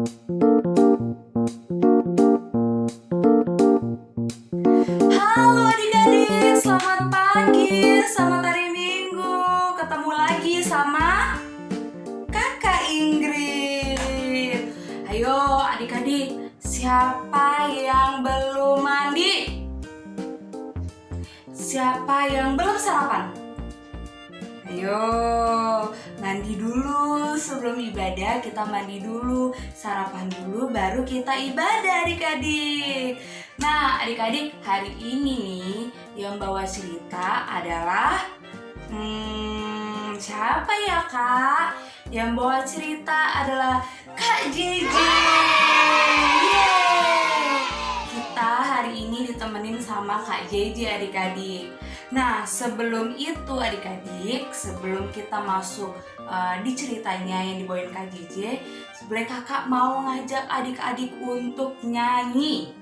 Halo adik-adik, selamat pagi, selamat hari Minggu. Ketemu lagi sama Kakak Ingrid. Ayo adik-adik, siapa yang belum mandi? Siapa yang belum sarapan? Ayo, mandi dulu sebelum ibadah, kita mandi dulu, sarapan dulu, baru kita ibadah adik-adik. Nah adik-adik, hari ini nih yang bawa cerita adalah siapa ya kak? Yang bawa cerita adalah Kak JJ. Yeay! Kita hari ini ditemenin sama Kak JJ adik-adik. Nah sebelum itu adik-adik, sebelum kita masuk di ceritanya yang dibawain Kak JJ, sebenarnya kakak mau ngajak adik-adik untuk nyanyi.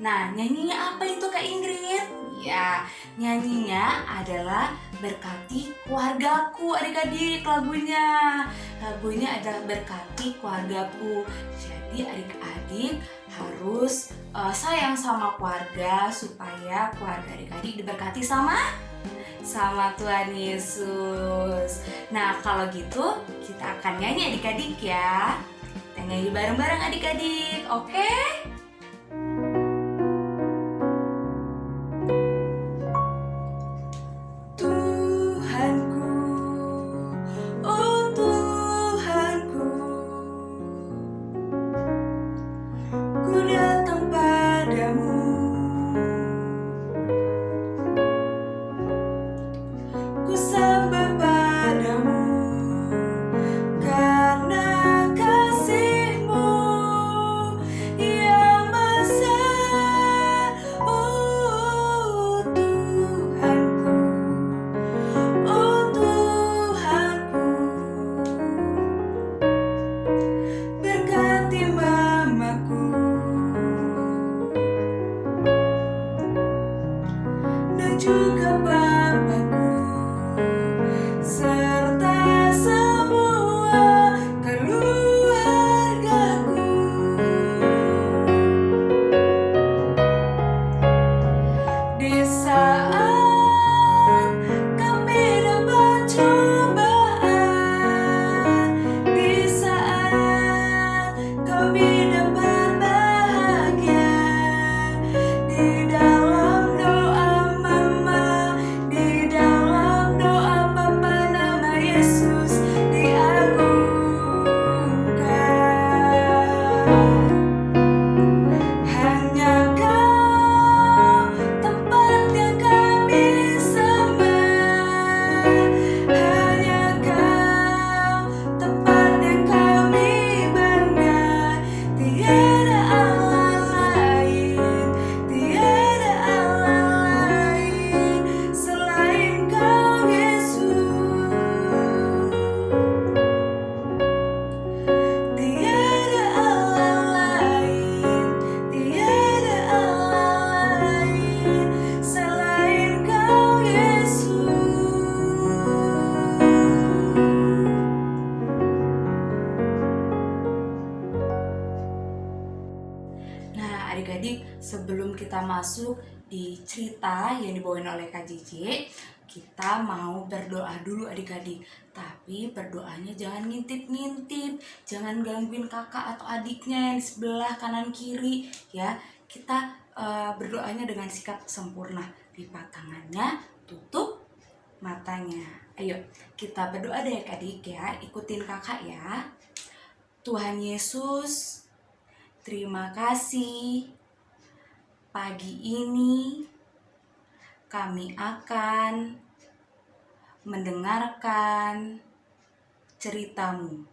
Nah nyanyinya apa itu Kak Ingrid? Ya, nyanyinya adalah Berkati Keluargaku adik-adik lagunya. Lagunya adalah Berkati Keluargaku. Jadi adik-adik harus sayang sama keluarga supaya keluarga adik-adik diberkati sama Tuhan Yesus. Nah kalau gitu kita akan nyanyi adik-adik ya. Kita nyanyi bareng-bareng adik-adik, oke? Tuhanku, oh Tuhanku, ku datang padamu. Ku sembah padamu karena kasih-Mu yang besar, oh Tuhanku, oh Tuhanku. Berkati mamaku dan juga papaku, serta semua keluargaku. Di saat kami dapat cobaan, di saat kami dapat bahagia, di dalam doa mama, di dalam doa papa, nama Yesus diagungkan. Hanya Kau tempat yang kami sembah, hanya Kau tempat yang kami bangga. Tiada Allah lain, tiada Allah lain selain Kau Yesus. Tiada Allah lain, tiada Allah lain selain Kau Yesus. Nah adik-adik, sebelum kita masuk di cerita yang dibawain oleh Kak JJ, kita mau berdoa dulu adik-adik. Tapi berdoanya jangan ngintip-ngintip, jangan gangguin kakak atau adiknya yang di sebelah kanan kiri ya. Kita berdoanya dengan sikap sempurna. Lipat tangannya, tutup matanya. Ayo kita berdoa deh adik ya, ikutin kakak ya. Tuhan Yesus, terima kasih. Pagi ini kami akan mendengarkan cerita-Mu.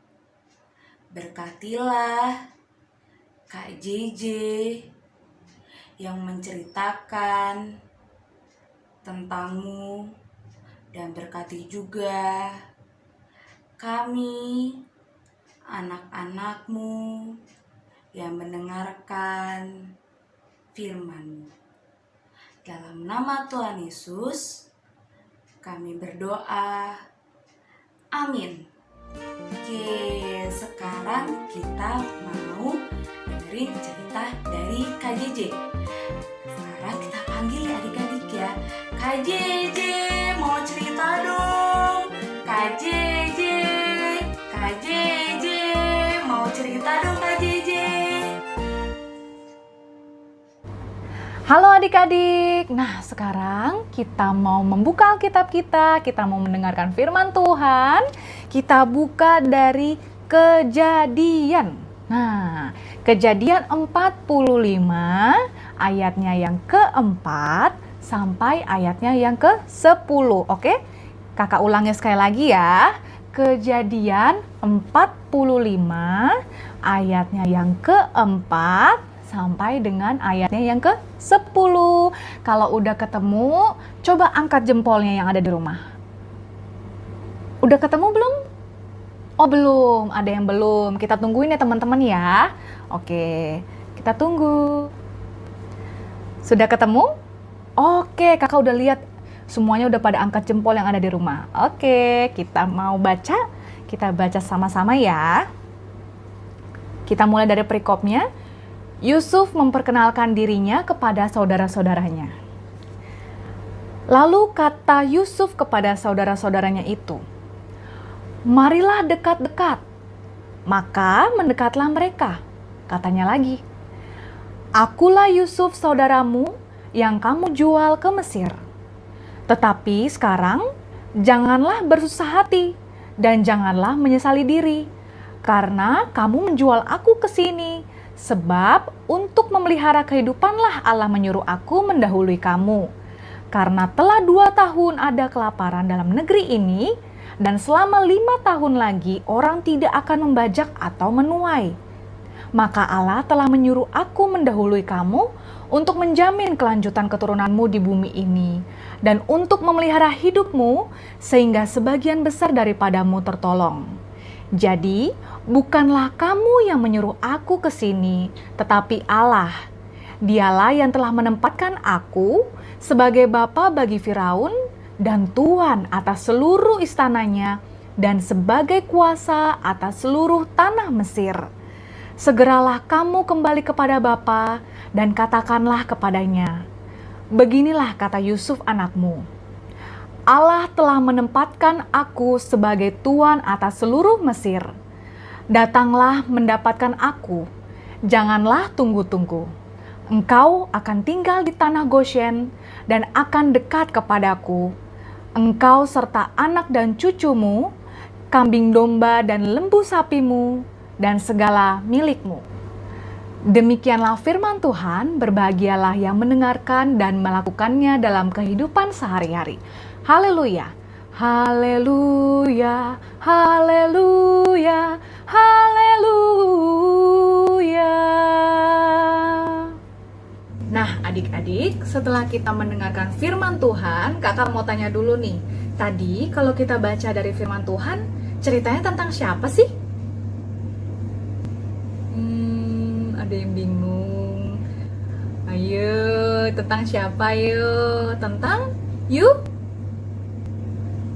Berkatilah Kak JJ yang menceritakan tentang-Mu, dan berkati juga kami, anak-anak-Mu yang mendengarkan firman-Mu. Dalam nama Tuhan Yesus kami berdoa, amin. Oke, sekarang kita mau tahu, dengerin cerita dari Kak JJ. Sekarang kita panggil ya adik-adik ya. Kak JJ, mau cerita dong. Kak JJ, Kak JJ, mau cerita dong Kak JJ. Halo adik-adik, nah sekarang kita mau membuka Alkitab kita mau mendengarkan firman Tuhan. Kita buka dari Kejadian. Nah, Kejadian 45 ayatnya yang keempat sampai ayatnya yang ke-10, oke? Kakak ulangnya sekali lagi ya. Kejadian 45 ayatnya yang keempat sampai dengan ayatnya yang ke-10. Kalau udah ketemu, coba angkat jempolnya yang ada di rumah. Udah ketemu belum? Oh belum, ada yang belum. Kita tungguin ya teman-teman ya. Oke, kita tunggu. Sudah ketemu? Oke, kakak udah lihat semuanya udah pada angkat jempol yang ada di rumah. Oke, kita mau baca. Kita baca sama-sama ya. Kita mulai dari perikopnya. Yusuf memperkenalkan dirinya kepada saudara-saudaranya. Lalu kata Yusuf kepada saudara-saudaranya itu, "Marilah dekat-dekat." Maka mendekatlah mereka. Katanya lagi, "Akulah Yusuf saudaramu yang kamu jual ke Mesir. Tetapi sekarang janganlah bersusah hati dan janganlah menyesali diri, karena kamu menjual aku ke sini. Sebab untuk memelihara kehidupanlah Allah menyuruh aku mendahului kamu. Karena telah 2 tahun ada kelaparan dalam negeri ini, dan selama 5 tahun lagi orang tidak akan membajak atau menuai. Maka Allah telah menyuruh aku mendahului kamu untuk menjamin kelanjutan keturunanmu di bumi ini, dan untuk memelihara hidupmu sehingga sebagian besar daripadamu tertolong. Jadi, bukanlah kamu yang menyuruh aku ke sini, tetapi Allah. Dialah yang telah menempatkan aku sebagai bapa bagi Firaun dan tuan atas seluruh istananya dan sebagai kuasa atas seluruh tanah Mesir. Segeralah kamu kembali kepada bapa dan katakanlah kepadanya, beginilah kata Yusuf anakmu. Allah telah menempatkan aku sebagai tuan atas seluruh Mesir. Datanglah mendapatkan aku, janganlah tunggu-tunggu. Engkau akan tinggal di tanah Goshen dan akan dekat kepadaku. Engkau serta anak dan cucumu, kambing domba dan lembu sapimu, dan segala milikmu. Demikianlah firman Tuhan, berbahagialah yang mendengarkan dan melakukannya dalam kehidupan sehari-hari. Haleluya, haleluya, haleluya, haleluya. Nah adik-adik, setelah kita mendengarkan firman Tuhan, kakak mau tanya dulu nih. Tadi kalau kita baca dari firman Tuhan, ceritanya tentang siapa sih? Ada yang bingung. Ayo, tentang siapa yuk? Tentang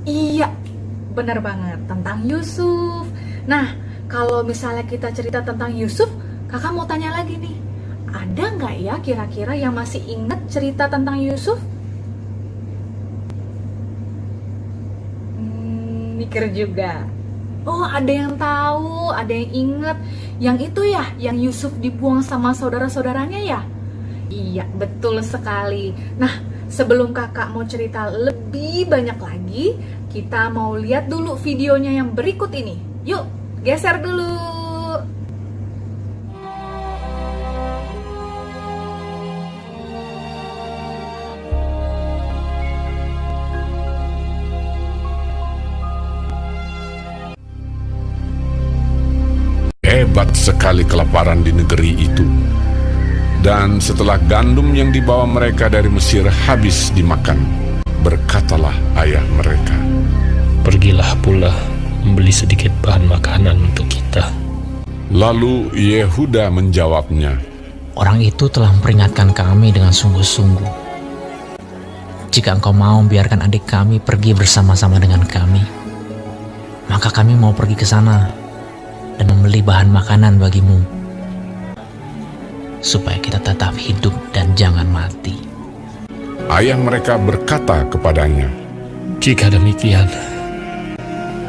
Iya, benar banget, tentang Yusuf. Nah, kalau misalnya kita cerita tentang Yusuf, kakak mau tanya lagi nih, ada nggak ya kira-kira yang masih ingat cerita tentang Yusuf? Mikir juga. Oh, ada yang tahu, ada yang ingat. Yang itu ya, yang Yusuf dibuang sama saudara-saudaranya ya? Iya, betul sekali. Nah, sebelum kakak mau cerita lebih banyak lagi, kita mau lihat dulu videonya yang berikut ini. Yuk, geser dulu. Hebat sekali kelaparan di negeri itu. Dan setelah gandum yang dibawa mereka dari Mesir habis dimakan, berkatalah ayah mereka, "Pergilah pula membeli sedikit bahan makanan untuk kita." Lalu Yehuda menjawabnya, "Orang itu telah memperingatkan kami dengan sungguh-sungguh. Jika engkau mau biarkan adik kami pergi bersama-sama dengan kami, maka kami mau pergi ke sana dan membeli bahan makanan bagimu supaya kita tetap hidup dan jangan mati. Ayah mereka berkata kepadanya, Jika demikian,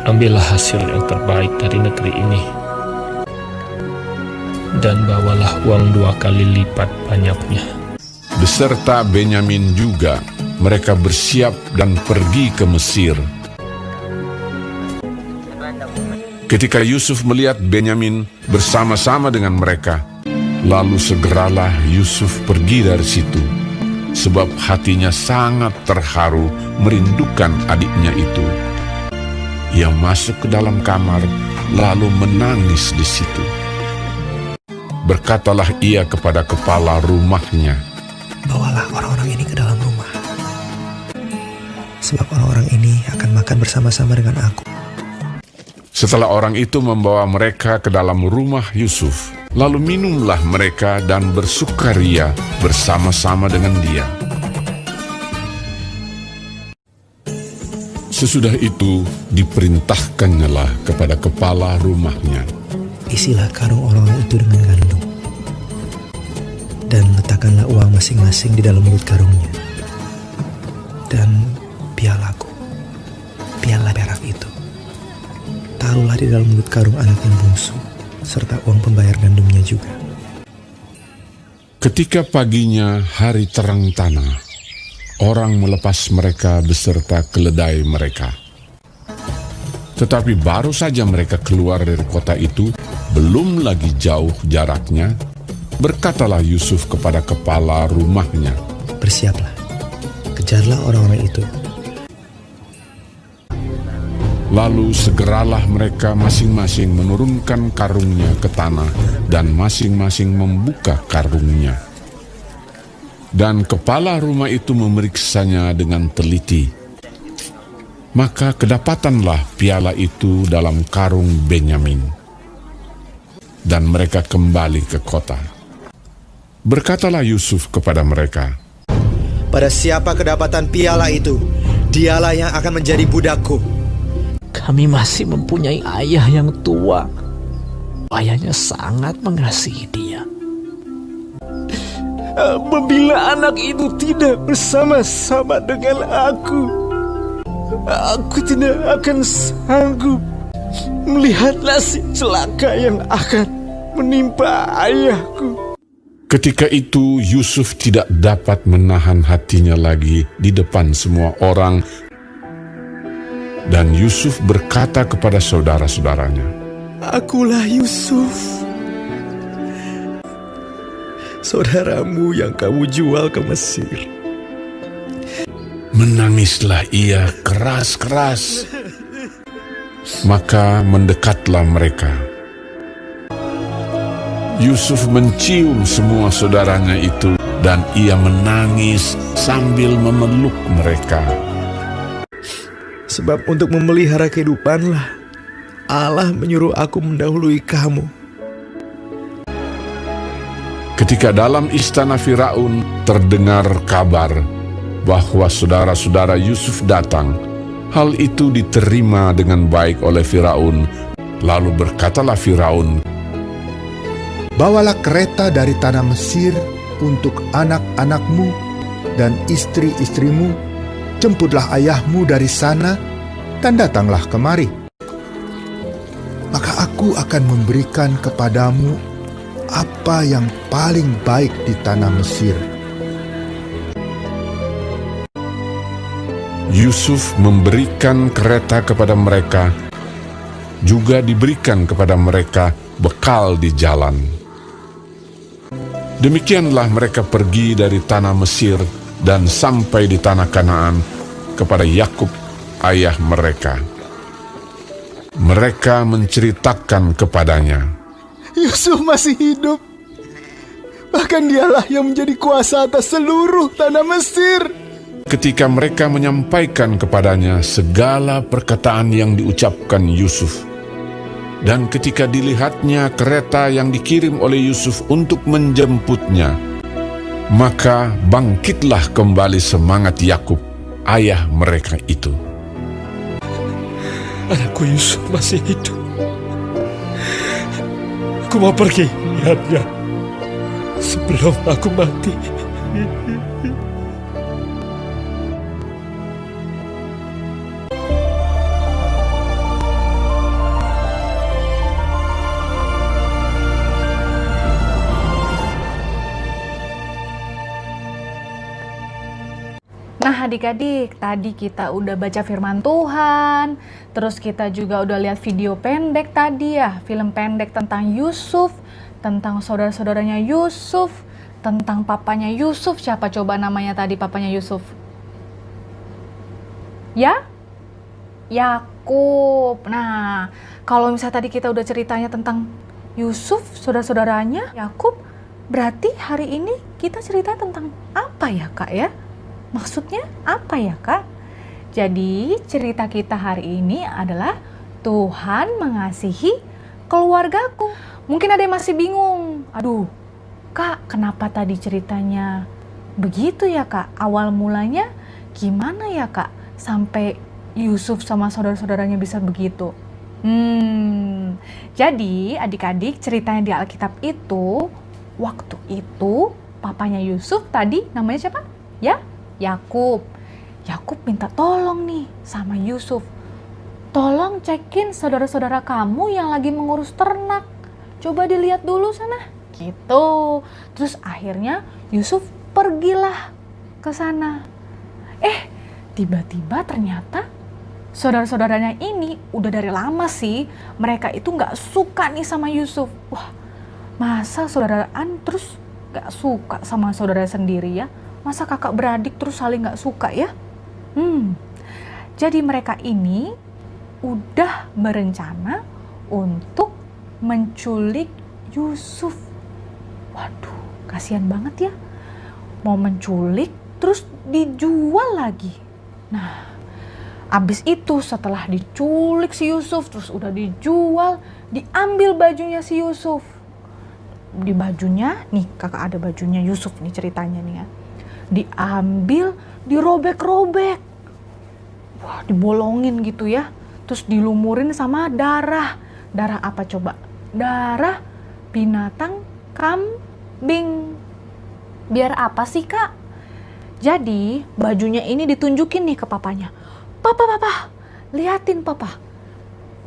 ambillah hasil yang terbaik dari negeri ini, dan bawalah uang 2 kali lipat banyaknya. beserta Benyamin juga, mereka bersiap dan pergi ke Mesir. Ketika Yusuf melihat Benyamin bersama-sama dengan mereka, lalu segeralah Yusuf pergi dari situ, sebab hatinya sangat terharu merindukan adiknya itu. Ia masuk ke dalam kamar, lalu menangis di situ. Berkatalah ia kepada kepala rumahnya, "Bawalah orang-orang ini ke dalam rumah, sebab orang-orang ini akan makan bersama-sama dengan aku." Setelah orang itu membawa mereka ke dalam rumah Yusuf, lalu minumlah mereka dan bersukaria bersama-sama dengan dia. Sesudah itu diperintahkannyalah kepada kepala rumahnya, "Isilah karung orang-orang itu dengan gandum, dan letakkanlah uang masing-masing di dalam mulut karungnya. Dan piala perak itu taruhlah di dalam mulut karung anak yang bungsu, serta uang pembayar gandumnya juga." Ketika paginya hari terang tanah, orang melepas mereka beserta keledai mereka. Tetapi baru saja mereka keluar dari kota itu, belum lagi jauh jaraknya, berkatalah Yusuf kepada kepala rumahnya, "Bersiaplah, kejarlah orang-orang itu." Lalu segeralah mereka masing-masing menurunkan karungnya ke tanah dan masing-masing membuka karungnya. Dan kepala rumah itu memeriksanya dengan teliti. Maka kedapatanlah piala itu dalam karung Benyamin. Dan mereka kembali ke kota. Berkatalah Yusuf kepada mereka, "Pada siapa kedapatan piala itu, dialah yang akan menjadi budakku." Kami masih mempunyai ayah yang tua. Ayahnya sangat mengasihi dia. Apabila anak itu tidak bersama-sama dengan aku tidak akan sanggup melihat nasib celaka yang akan menimpa ayahku. ketika itu Yusuf tidak dapat menahan hatinya lagi di depan semua orang. Dan Yusuf berkata kepada saudara-saudaranya, "Akulah Yusuf, saudaramu yang kamu jual ke Mesir." Menangislah ia keras-keras. Maka mendekatlah mereka. Yusuf mencium semua saudaranya itu, dan ia menangis sambil memeluk mereka. "Sebab untuk memelihara kehidupanlah Allah menyuruh aku mendahului kamu." Ketika dalam istana Firaun terdengar kabar bahwa saudara-saudara Yusuf datang, hal itu diterima dengan baik oleh Firaun. Lalu berkatalah Firaun, "Bawalah kereta dari tanah Mesir untuk anak-anakmu dan istri-istrimu. Jemputlah ayahmu dari sana dan datanglah kemari. Maka aku akan memberikan kepadamu apa yang paling baik di tanah Mesir." Yusuf memberikan kereta kepada mereka, juga diberikan kepada mereka bekal di jalan. Demikianlah mereka pergi dari tanah Mesir dan sampai di tanah Kanaan kepada Yakub ayah mereka. Mereka menceritakan kepadanya, Yusuf masih hidup. Bahkan dialah yang menjadi kuasa atas seluruh tanah Mesir. ketika mereka menyampaikan kepadanya segala perkataan yang diucapkan Yusuf. Dan ketika dilihatnya kereta yang dikirim oleh Yusuf untuk menjemputnya, maka bangkitlah kembali semangat Yakub, ayah mereka itu. Anakku Yusuf masih hidup. Aku mau pergi lihatnya. sebelum aku mati. Nah adik-adik, tadi kita udah baca firman Tuhan, terus kita juga udah lihat video pendek tadi ya, film pendek tentang Yusuf, tentang saudara-saudaranya Yusuf, tentang papanya Yusuf. Siapa coba namanya tadi papanya Yusuf? Ya? Yakub. Nah, kalau misalnya tadi kita udah ceritanya tentang Yusuf, saudara-saudaranya Yakub, berarti hari ini kita cerita tentang apa ya Kak ya? Maksudnya apa ya Kak? Jadi cerita kita hari ini adalah Tuhan mengasihi keluargaku. Mungkin ada yang masih bingung. Aduh, Kak, kenapa tadi ceritanya begitu ya Kak? Awal mulanya gimana ya Kak? Sampai Yusuf sama saudara-saudaranya bisa begitu. Jadi adik-adik ceritanya di Alkitab itu, waktu itu papanya Yusuf tadi namanya siapa? Ya, Yakub. Yakub minta tolong nih sama Yusuf. Tolong cekin saudara-saudara kamu yang lagi mengurus ternak. Coba dilihat dulu sana. Gitu. Terus akhirnya Yusuf pergilah ke sana. Tiba-tiba ternyata saudara-saudaranya ini udah dari lama sih. Mereka itu gak suka nih sama Yusuf. Wah, masa saudaraan terus gak suka sama saudara sendiri ya? Masa kakak beradik terus saling gak suka ya? Jadi mereka ini udah berencana untuk menculik Yusuf. Waduh, kasihan banget ya. Mau menculik terus dijual lagi. Nah, abis itu setelah diculik si Yusuf, terus udah dijual, diambil bajunya si Yusuf. Di bajunya, nih kakak ada bajunya Yusuf nih ceritanya nih ya. Diambil, dirobek-robek. Wah, dibolongin gitu ya. Terus dilumurin sama darah. Darah apa coba? Darah binatang kambing. Biar apa sih Kak? Jadi bajunya ini ditunjukin nih ke papanya. Papa, liatin papa.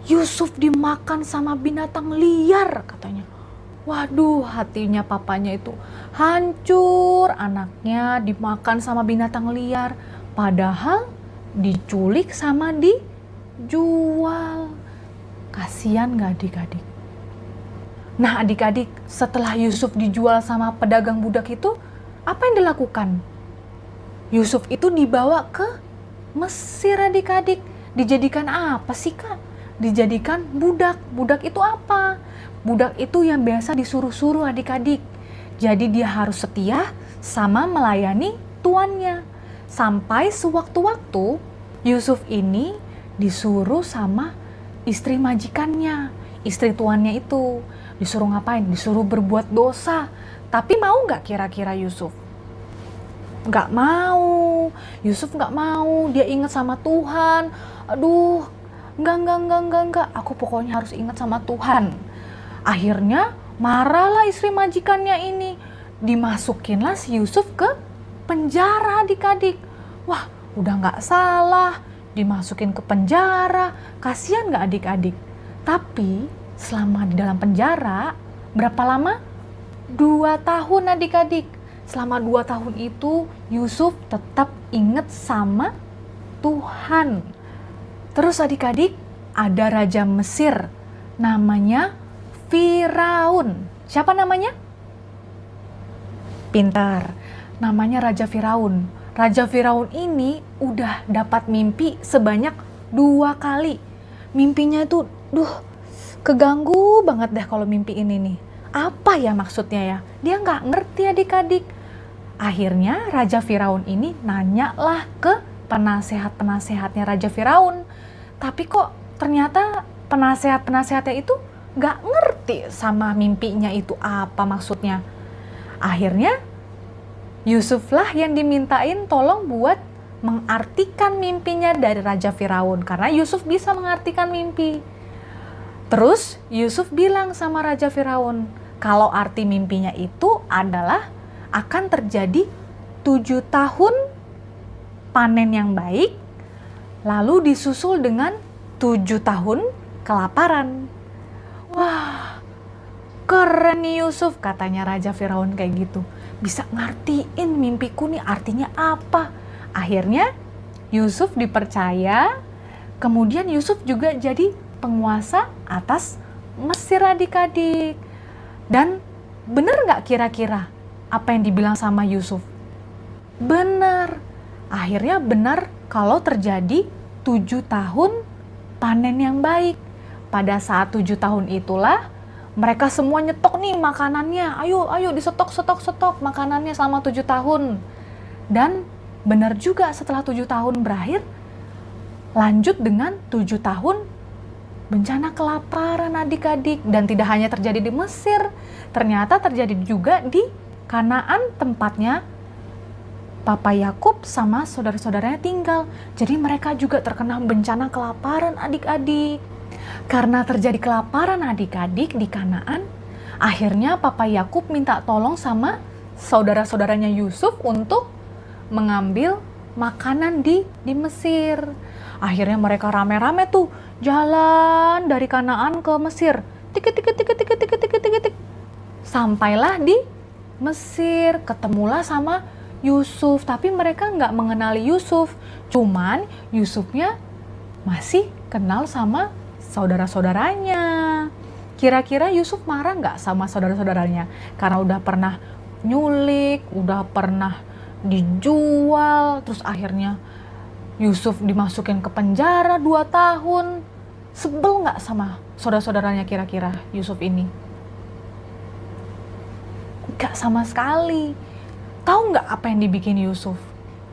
Yusuf dimakan sama binatang liar katanya. Waduh, hatinya papanya itu hancur, anaknya dimakan sama binatang liar, padahal diculik sama dijual. Kasian gak adik-adik? Nah adik-adik, setelah Yusuf dijual sama pedagang budak itu, apa yang dilakukan? Yusuf itu dibawa ke Mesir adik-adik. Dijadikan apa sih Kak? Dijadikan budak. Budak itu apa? Budak itu yang biasa disuruh-suruh adik-adik. Jadi dia harus setia sama melayani tuannya. Sampai sewaktu-waktu Yusuf ini disuruh sama istri majikannya, istri tuannya itu. Disuruh ngapain? Disuruh berbuat dosa. Tapi mau gak kira-kira Yusuf? Gak mau. Yusuf gak mau. Dia ingat sama Tuhan. Aduh, enggak. Aku pokoknya harus ingat sama Tuhan. Akhirnya marahlah istri majikannya ini. Dimasukinlah si Yusuf ke penjara adik-adik. Wah, udah gak salah. Dimasukin ke penjara. Kasian gak adik-adik? Tapi selama di dalam penjara, berapa lama? 2 tahun adik-adik. Selama 2 tahun itu Yusuf tetap ingat sama Tuhan. Terus adik-adik, ada raja Mesir namanya Firaun. Siapa namanya? Pintar. Namanya Raja Firaun. Raja Firaun ini udah dapat mimpi sebanyak 2 kali. Mimpinya itu, keganggu banget deh kalau mimpi ini nih. Apa ya maksudnya ya? Dia nggak ngerti adik-adik. Akhirnya Raja Firaun ini nanyalah ke penasehat-penasehatnya Raja Firaun. Tapi kok ternyata penasehat-penasehatnya itu nggak ngerti sama mimpinya itu apa maksudnya. Akhirnya Yusuflah yang dimintain tolong buat mengartikan mimpinya dari Raja Firaun. Karena Yusuf bisa mengartikan mimpi. Terus Yusuf bilang sama Raja Firaun, Kalau arti mimpinya itu adalah akan terjadi 7 tahun panen yang baik, lalu disusul dengan 7 tahun kelaparan. Wah, keren nih Yusuf, katanya Raja Firaun kayak gitu. Bisa ngertiin mimpiku nih artinya apa. Akhirnya Yusuf dipercaya, kemudian Yusuf juga jadi penguasa atas Mesir adik-adik. Dan bener gak kira-kira apa yang dibilang sama Yusuf? Bener. Akhirnya benar kalau terjadi 7 tahun panen yang baik. Pada saat 7 tahun itulah mereka semua nyetok nih makanannya. Ayo disetok makanannya selama 7 tahun. Dan benar juga setelah 7 tahun berakhir, lanjut dengan 7 tahun bencana kelaparan adik-adik. Dan tidak hanya terjadi di Mesir, ternyata terjadi juga di Kanaan tempatnya Papa Yakub sama saudara-saudaranya tinggal. Jadi mereka juga terkena bencana kelaparan adik-adik. Karena terjadi kelaparan adik-adik di Kanaan, akhirnya Papa Yakub minta tolong sama saudara-saudaranya Yusuf untuk mengambil makanan di Mesir. Akhirnya mereka rame-rame tuh jalan dari Kanaan ke Mesir. Tik. Sampailah di Mesir, ketemulah sama Yusuf. Tapi mereka nggak mengenali Yusuf. Cuman Yusufnya masih kenal sama saudara-saudaranya. Kira-kira Yusuf marah nggak sama saudara-saudaranya? Karena udah pernah nyulik, udah pernah dijual, terus akhirnya Yusuf dimasukin ke penjara 2 tahun. Sebel nggak sama saudara-saudaranya kira-kira Yusuf ini? Nggak sama sekali. Tahu nggak apa yang dibikin Yusuf?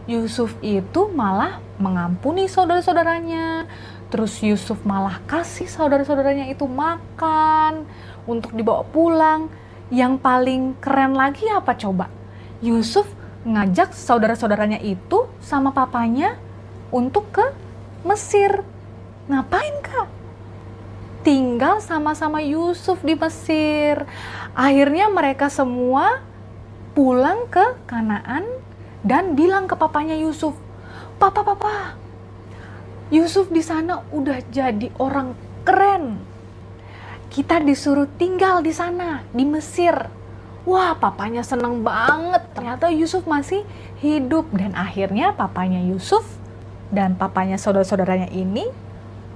Yusuf itu malah mengampuni saudara-saudaranya. Terus Yusuf malah kasih saudara-saudaranya itu makan untuk dibawa pulang. Yang paling keren lagi apa coba? Yusuf ngajak saudara-saudaranya itu sama papanya untuk ke Mesir. Ngapain Kak? Tinggal sama-sama Yusuf di Mesir. Akhirnya mereka semua pulang ke Kanaan dan bilang ke papanya Yusuf, Papa, Yusuf di sana udah jadi orang keren. Kita disuruh tinggal di sana, di Mesir. Wah, papanya seneng banget. Ternyata Yusuf masih hidup. Dan akhirnya papanya Yusuf dan papanya saudara-saudaranya ini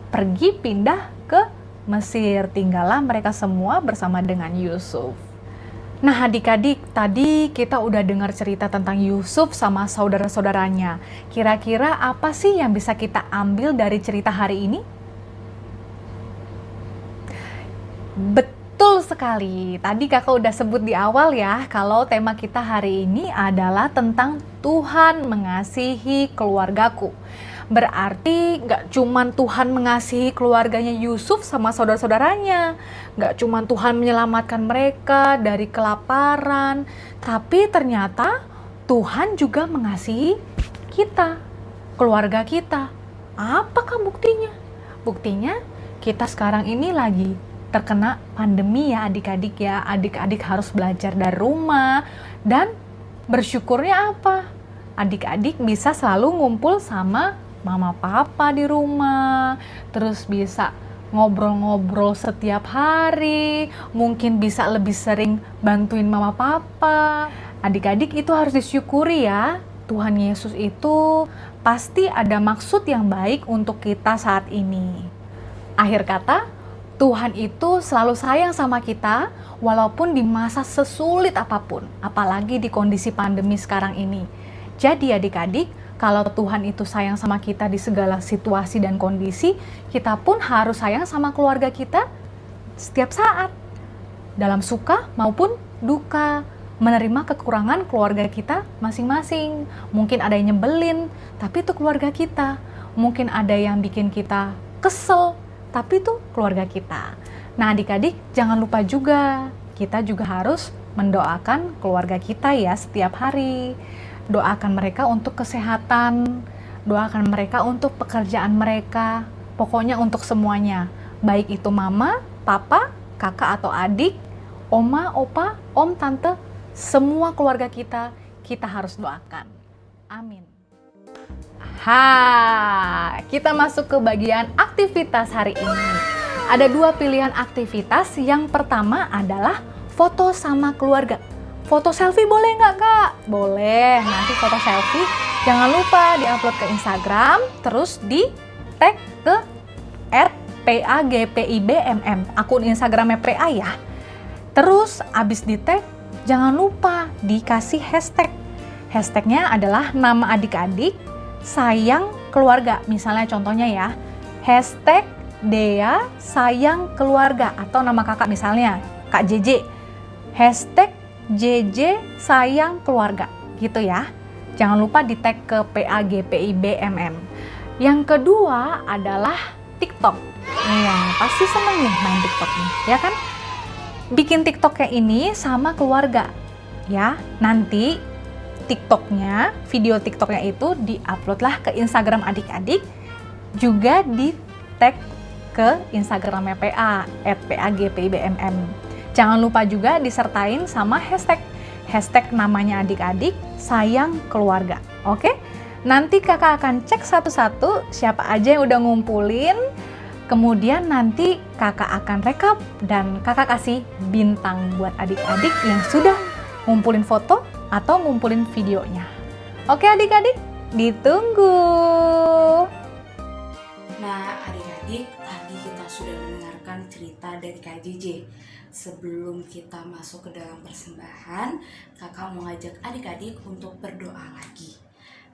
pergi pindah ke Mesir. Tinggallah mereka semua bersama dengan Yusuf. Nah adik-adik, tadi kita udah dengar cerita tentang Yusuf sama saudara-saudaranya. Kira-kira apa sih yang bisa kita ambil dari cerita hari ini? Betul sekali, tadi kakak udah sebut di awal ya, kalau tema kita hari ini adalah tentang Tuhan mengasihi keluargaku. Berarti gak cuman Tuhan mengasihi keluarganya Yusuf sama saudara-saudaranya, gak cuman Tuhan menyelamatkan mereka dari kelaparan, tapi ternyata Tuhan juga mengasihi kita, keluarga kita. Apakah buktinya? Buktinya kita sekarang ini lagi terkena pandemi ya adik-adik ya. Adik-adik harus belajar dari rumah dan bersyukurnya apa? Adik-adik bisa selalu ngumpul sama mama papa di rumah, terus bisa ngobrol-ngobrol setiap hari, mungkin bisa lebih sering bantuin mama papa. Adik-adik itu harus disyukuri ya. Tuhan Yesus itu pasti ada maksud yang baik untuk kita saat ini. Akhir kata, Tuhan itu selalu sayang sama kita walaupun di masa sesulit apapun, apalagi di kondisi pandemi sekarang ini. Jadi adik-adik, kalau Tuhan itu sayang sama kita di segala situasi dan kondisi, kita pun harus sayang sama keluarga kita setiap saat. Dalam suka maupun duka, menerima kekurangan keluarga kita masing-masing. Mungkin ada yang nyebelin, tapi itu keluarga kita. Mungkin ada yang bikin kita kesel, tapi itu keluarga kita. Nah adik-adik, jangan lupa juga, kita juga harus mendoakan keluarga kita ya setiap hari. Doakan mereka untuk kesehatan, doakan mereka untuk pekerjaan mereka, pokoknya untuk semuanya. Baik itu mama, papa, kakak atau adik, oma, opa, om, tante, semua keluarga kita harus doakan. Amin. Kita masuk ke bagian aktivitas hari ini. Ada 2 pilihan aktivitas. Yang pertama adalah foto sama keluarga. Foto selfie boleh nggak, Kak? Boleh. Nanti foto selfie jangan lupa diupload ke Instagram, terus di tag ke @pagpibimm, akun Instagramnya PA ya. Terus abis di tag jangan lupa dikasih hashtag. Hashtagnya adalah nama adik-adik, sayang keluarga. Misalnya contohnya ya, hashtag Dea sayang keluarga, atau nama kakak misalnya Kak JJ, hashtag JJ sayang keluarga gitu ya. Jangan lupa di tag ke PAGPIBMM. Yang kedua adalah TikTok. Iya, pasti seneng nih main TikTok nih, ya kan? Bikin TikToknya ini sama keluarga ya. Nanti TikToknya, video TikToknya itu diupload lah ke Instagram adik-adik, juga di tag ke Instagramnya PA @PAGPIBMM. Jangan lupa juga disertain sama hashtag namanya adik-adik sayang keluarga. Oke? Nanti kakak akan cek satu-satu siapa aja yang udah ngumpulin. Kemudian nanti kakak akan rekap dan kakak kasih bintang buat adik-adik yang sudah ngumpulin foto atau ngumpulin videonya. Oke adik-adik, ditunggu. Nah, adik-adik, tadi kita sudah mendengarkan cerita dari Kak JJ. Sebelum kita masuk ke dalam persembahan, kakak mau ngajak adik-adik untuk berdoa lagi.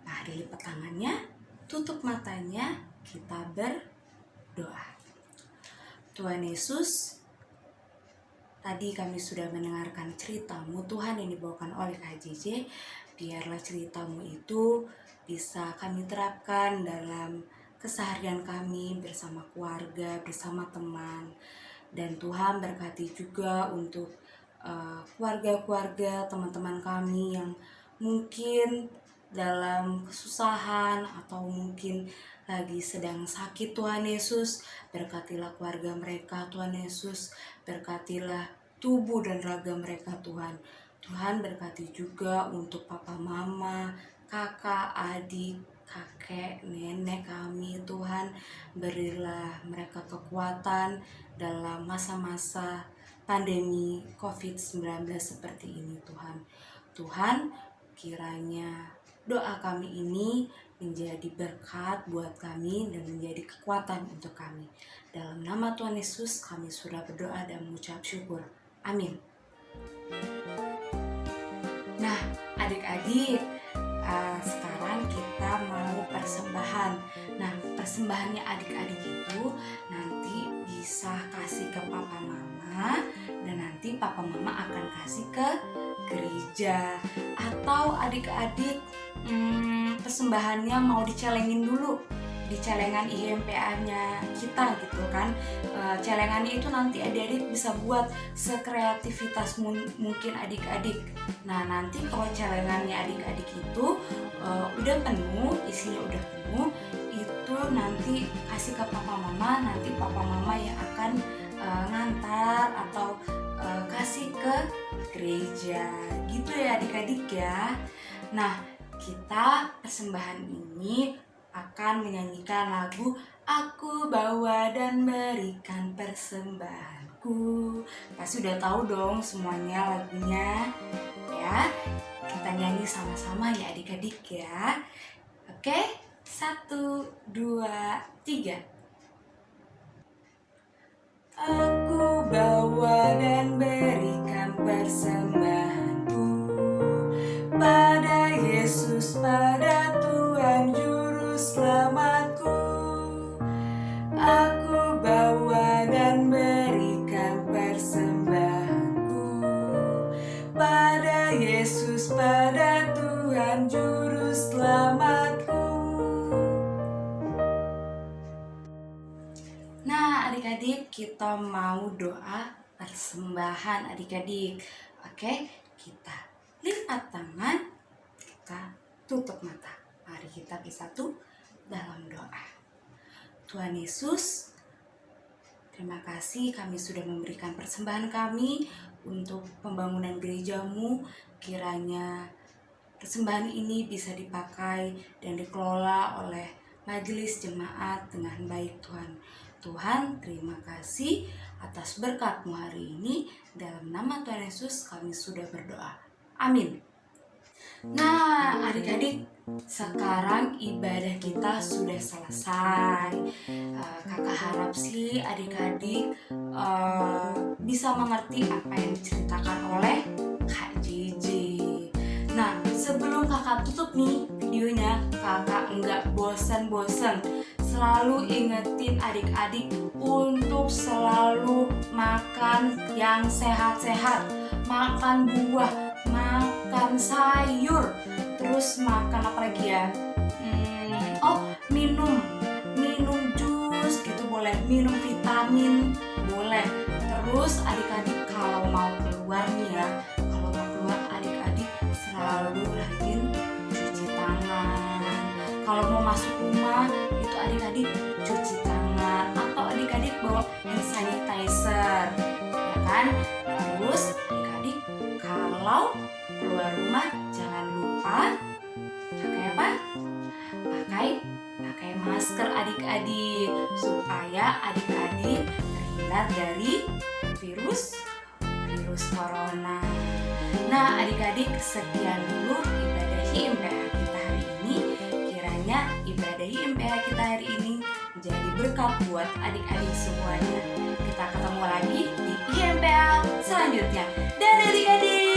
Nah, dilipat tangannya, tutup matanya, kita berdoa. Tuhan Yesus, tadi kami sudah mendengarkan cerita-Mu Tuhan yang dibawakan oleh Kak JJ. Biarlah cerita-Mu itu bisa kami terapkan dalam keseharian kami bersama keluarga, bersama teman. Dan Tuhan berkati juga untuk keluarga-keluarga, teman-teman kami yang mungkin dalam kesusahan atau mungkin lagi sedang sakit. Tuhan Yesus, berkatilah keluarga mereka. Tuhan Yesus, berkatilah tubuh dan raga mereka Tuhan. Tuhan berkati juga untuk papa mama, kakak, adik, kakek, nenek kami. Tuhan, berilah mereka kekuatan dalam masa-masa pandemi COVID-19 seperti ini Tuhan. Tuhan, kiranya doa kami ini menjadi berkat buat kami dan menjadi kekuatan untuk kami. Dalam nama Tuhan Yesus kami sudah berdoa dan mengucap syukur. Amin. Nah, adik-adik, sekarang kita mau persembahan. Nah, persembahannya adik-adik itu nanti bisa kasih ke papa mama, dan nanti papa mama akan kasih ke gereja. Atau adik-adik persembahannya mau dicelengin dulu di celengan IMPA-nya kita gitu kan. Celengannya itu nanti adik-adik bisa buat sekreativitas mungkin adik-adik. Nah, nanti kalau celengannya adik-adik itu udah penuh, isinya udah penuh, itu nanti kasih ke papa mama. Nanti papa mama yang akan ngantar atau kasih ke gereja gitu ya adik-adik ya. Nah, kita persembahan ini akan menyanyikan lagu Aku Bawa dan Berikan Persembahanku. Pasti udah tahu dong semuanya lagunya ya. Kita nyanyi sama-sama ya adik-adik ya. Oke, 1, 2, 3. Aku bawa dan berikan persembahanku pada Yesus, pada Tuhan Juru Selamatku. Aku bawa dan berikan persembahanku pada Yesus, pada Tuhan Juru Selamatku. Nah, adik-adik, kita mau doa persembahan adik-adik. Oke, kita lipat tangan, kita tutup mata. Mari kita bersatu dalam doa. Tuhan Yesus, Terima kasih kami sudah memberikan persembahan kami untuk pembangunan gerejamu. Kiranya persembahan ini bisa dipakai dan dikelola oleh majelis jemaat dengan baik Tuhan. Tuhan, terima kasih atas berkat-Mu hari ini. Dalam nama Tuhan Yesus kami sudah berdoa. Amin. Nah, adik-adik, sekarang ibadah kita sudah selesai. Kakak harap sih adik-adik bisa mengerti apa yang diceritakan oleh Kak JJ. Nah, sebelum kakak tutup nih videonya, kakak nggak bosan-bosan selalu ingetin adik-adik untuk selalu makan yang sehat-sehat, makan buah, makan sayur, terus makan apa lagi ya? Minum jus gitu boleh, minum vitamin boleh. Terus adik-adik kalau mau keluar nih ya, kalau mau keluar adik-adik selalu rajin cuci tangan. Kalau mau masuk rumah itu adik-adik cuci tangan, atau adik-adik bawa hand sanitizer, ya kan? Terus adik-adik kalau keluar rumah jangan lupa pakai apa? Pakai masker adik-adik supaya adik-adik terhindar dari virus corona. Nah, adik-adik, sekian dulu ibadah IMPH kita hari ini. Kiranya ibadah IMPH kita hari ini menjadi berkat buat adik-adik semuanya. Kita ketemu lagi di IMPH selanjutnya. Dadah adik-adik.